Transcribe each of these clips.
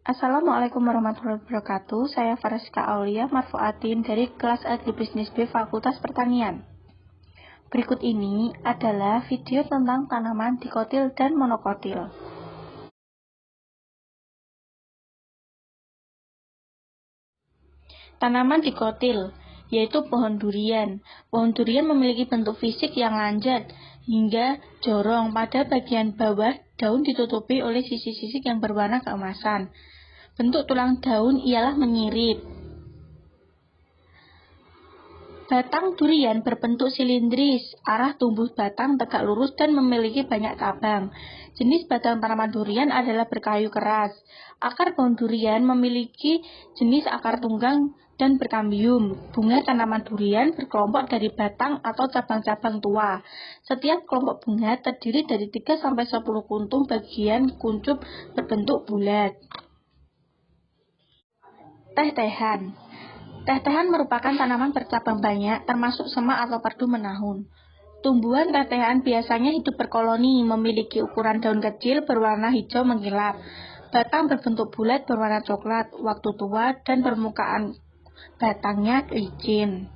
Assalamualaikum warahmatullahi wabarakatuh. Saya Faraska Aulia Marfuatin dari kelas Agribisnis B Fakultas Pertanian. Berikut ini adalah video tentang tanaman dikotil dan monokotil. Tanaman dikotil yaitu pohon durian. Pohon durian memiliki bentuk fisik yang lanjut hingga jorong. Pada bagian bawah, daun ditutupi oleh sisi-sisi yang berwarna keemasan. Bentuk tulang daun ialah menyirip. Batang durian berbentuk silindris, arah tumbuh batang tegak lurus dan memiliki banyak cabang. Jenis batang tanaman durian adalah berkayu keras. Akar pohon durian memiliki jenis akar tunggang dan berkambium. Bunga tanaman durian berkelompok dari batang atau cabang-cabang tua. Setiap kelompok bunga terdiri dari 3-10 kuntung bagian kuncup berbentuk bulat. Teh-tehan. Teh-tehan merupakan tanaman bercabang banyak, termasuk semak atau perdu menahun. Tumbuhan teh-tehan biasanya hidup berkoloni, memiliki ukuran daun kecil berwarna hijau mengkilap. Batang berbentuk bulat berwarna coklat waktu tua dan permukaan batangnya licin.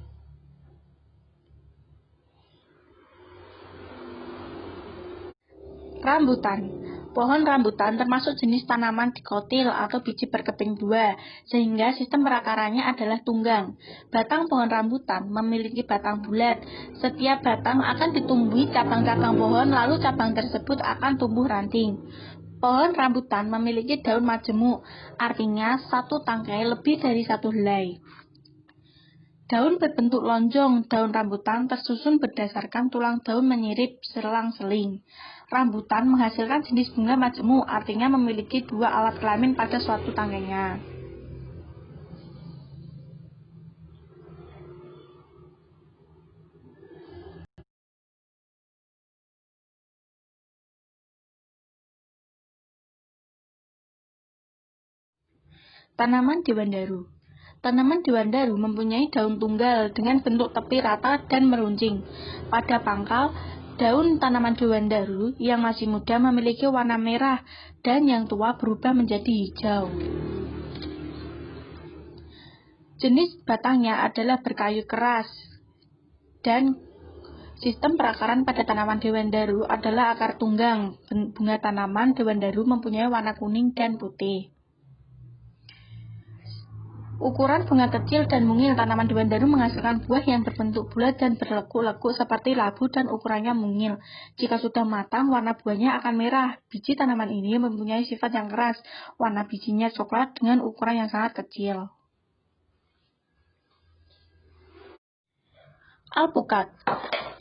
Rambutan. Pohon rambutan termasuk jenis tanaman dikotil atau biji berkeping dua, sehingga sistem perakarannya adalah tunggang. Batang pohon rambutan memiliki batang bulat. Setiap batang akan ditumbuhi cabang-cabang pohon, lalu cabang tersebut akan tumbuh ranting. Pohon rambutan memiliki daun majemuk, artinya satu tangkai lebih dari satu helai. Daun berbentuk lonjong. Daun rambutan tersusun berdasarkan tulang daun menyirip selang-seling. Rambutan menghasilkan jenis bunga majemuk, artinya memiliki dua alat kelamin pada suatu tangkainya. Tanaman dewandaru. Tanaman dewandaru mempunyai daun tunggal dengan bentuk tepi rata dan meruncing. Pada pangkal, daun tanaman dewandaru yang masih muda memiliki warna merah dan yang tua berubah menjadi hijau. Jenis batangnya adalah berkayu keras dan sistem perakaran pada tanaman dewandaru adalah akar tunggang. Bunga tanaman dewandaru mempunyai warna kuning dan putih. Ukuran bunga kecil dan mungil. Tanaman dewandaru menghasilkan buah yang berbentuk bulat dan berlekuk-lekuk seperti labu dan ukurannya mungil. Jika sudah matang, warna buahnya akan merah. Biji tanaman ini mempunyai sifat yang keras. Warna bijinya coklat dengan ukuran yang sangat kecil. Alpukat.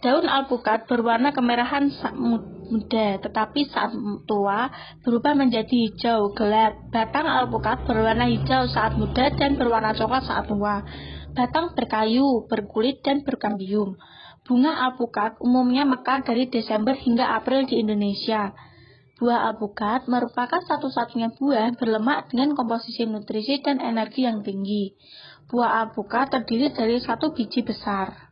Daun alpukat berwarna kemerahan saat muda, tetapi saat tua berubah menjadi hijau gelap. Batang alpukat berwarna hijau saat muda dan berwarna coklat saat tua. Batang berkayu, berkulit, dan berkambium. Bunga alpukat umumnya mekar dari Desember hingga April di Indonesia. Buah alpukat merupakan satu-satunya buah berlemak dengan komposisi nutrisi dan energi yang tinggi. Buah alpukat terdiri dari satu biji besar.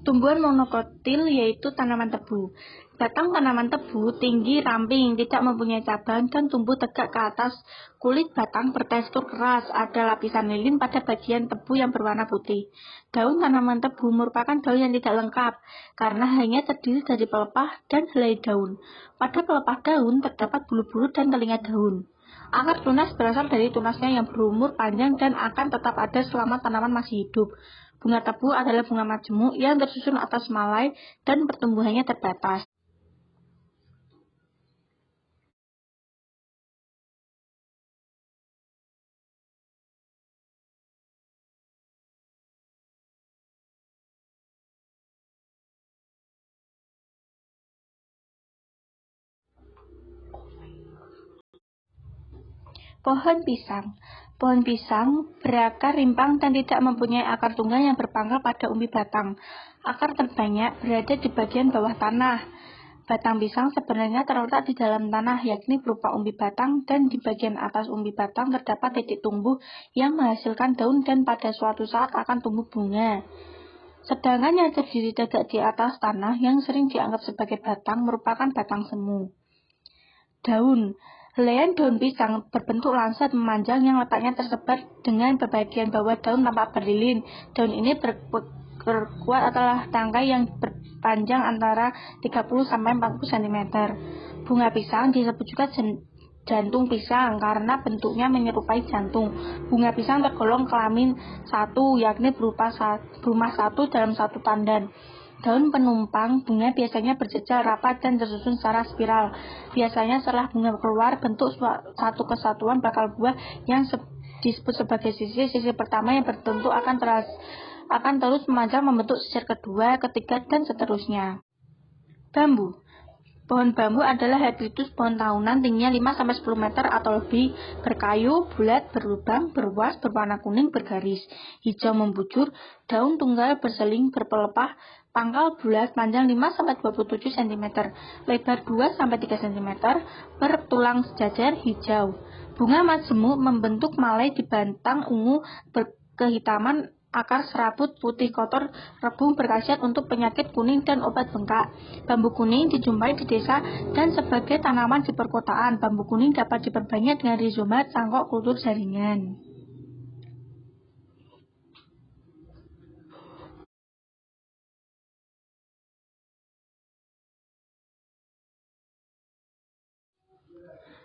Tumbuhan monokotil yaitu tanaman tebu. Batang tanaman tebu tinggi, ramping, tidak mempunyai cabang, dan tumbuh tegak ke atas. Kulit batang bertekstur keras, ada lapisan lilin pada bagian tebu yang berwarna putih. Daun tanaman tebu merupakan daun yang tidak lengkap, karena hanya terdiri dari pelepah dan helai daun. Pada pelepah daun terdapat bulu-bulu dan telinga daun. Akar tunas berasal dari tunasnya yang berumur panjang dan akan tetap ada selama tanaman masih hidup. Bunga tebu adalah bunga majemuk yang tersusun atas malai dan pertumbuhannya terbatas. Pohon pisang. Pohon pisang berakar rimpang dan tidak mempunyai akar tunggang yang berpangkal pada umbi batang. Akar terbanyak berada di bagian bawah tanah. Batang pisang sebenarnya terletak di dalam tanah, yakni berupa umbi batang, dan di bagian atas umbi batang terdapat titik tumbuh yang menghasilkan daun dan pada suatu saat akan tumbuh bunga. Sedangkan yang terdiri tegak di atas tanah yang sering dianggap sebagai batang merupakan batang semu. Daun. Helaian daun pisang berbentuk lancet memanjang yang letaknya tersebar dengan bagian bawah daun tampak berlilin. Daun ini berkuat adalah tangkai yang berpanjang antara 30-40 cm. Bunga pisang disebut juga jantung pisang karena bentuknya menyerupai jantung. Bunga pisang tergolong kelamin satu, yakni berupa rumah satu dalam satu tandan. Daun penumpang bunga biasanya berjejer rapat dan tersusun secara spiral. Biasanya setelah bunga keluar, bentuk satu kesatuan bakal buah yang disebut sebagai sisir. Sisir pertama yang berbentuk akan terus memanjang membentuk sisir kedua, ketiga, dan seterusnya. Bambu. Pohon bambu adalah habitus pohon tahunan tingginya 5-10 meter atau lebih, berkayu, bulat, berlubang, berwas, berwarna kuning, bergaris, hijau membujur, daun tunggal berseling, berpelepah, pangkal bulat, panjang 5-27 cm, lebar 2-3 cm, bertulang sejajar, hijau. Bunga majemuk membentuk malai di batang ungu berkehitaman, akar serabut putih kotor, rebung berkhasiat untuk penyakit kuning dan obat bengkak. Bambu kuning dijumpai di desa dan sebagai tanaman di perkotaan. Bambu kuning dapat diperbanyak dengan rhizoma, cangkok, kultur jaringan.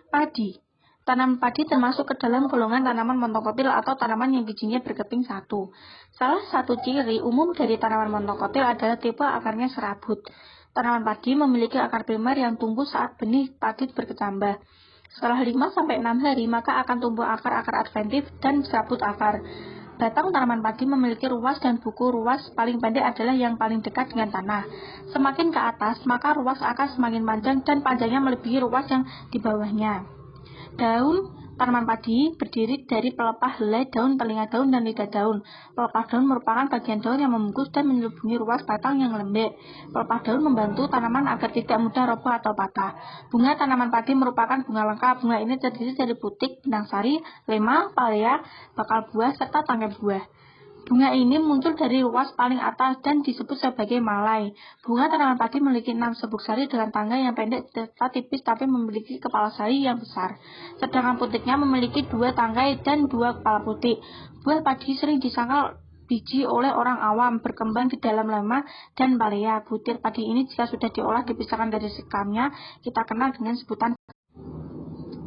Padi. Tanaman padi termasuk ke dalam golongan tanaman montokotil atau tanaman yang bijinya berkeping satu. Salah satu ciri umum dari tanaman montokotil adalah tipe akarnya serabut. Tanaman padi memiliki akar primer yang tumbuh saat benih padi berkecambah. Setelah 5-6 hari, maka akan tumbuh akar-akar adventif dan serabut akar. Batang tanaman padi memiliki ruas dan buku. Ruas paling pendek adalah yang paling dekat dengan tanah. Semakin ke atas, maka ruas akan semakin panjang dan panjangnya melebihi ruas yang di bawahnya. Daun tanaman padi berdiri dari pelepah helai daun, telinga daun, dan lidah daun. Pelepah daun merupakan bagian daun yang membungkus dan menyelubungi ruas batang yang lembek. Pelepah daun membantu tanaman agar tidak mudah roboh atau patah. Bunga tanaman padi merupakan bunga lengkap. Bunga ini terdiri dari putik, benang sari, lema, palea, bakal buah, serta tangkai buah. Bunga ini muncul dari ruas paling atas dan disebut sebagai malai. Bunga tanaman padi memiliki 6 sabuk sari dengan tanggai yang pendek serta tipis tapi memiliki kepala sari yang besar. Sedangkan putiknya memiliki 2 tangkai dan 2 kepala putik. Buah padi sering disangkal biji oleh orang awam, berkembang di dalam lema dan palea. Butir padi ini jika sudah diolah dipisahkan dari sekamnya, kita kenal dengan sebutan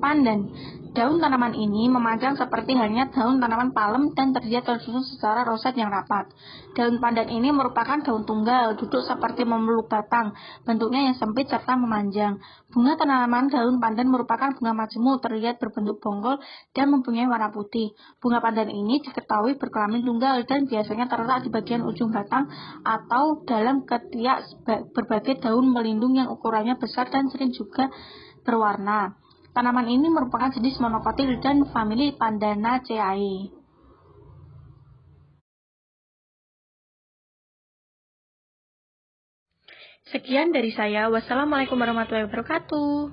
pandan. Daun tanaman ini memanjang seperti halnya daun tanaman palem dan tersusun secara roset yang rapat. Daun pandan ini merupakan daun tunggal, duduk seperti memeluk batang, bentuknya yang sempit serta memanjang. Bunga tanaman daun pandan merupakan bunga majemuk, terlihat berbentuk bonggol dan mempunyai warna putih. Bunga pandan ini diketahui berkelamin tunggal dan biasanya terletak di bagian ujung batang atau dalam ketiak berbagai daun melindung yang ukurannya besar dan sering juga berwarna. Tanaman ini merupakan jenis monokotil dan famili Pandanaceae. Sekian dari saya. Wassalamualaikum warahmatullahi wabarakatuh.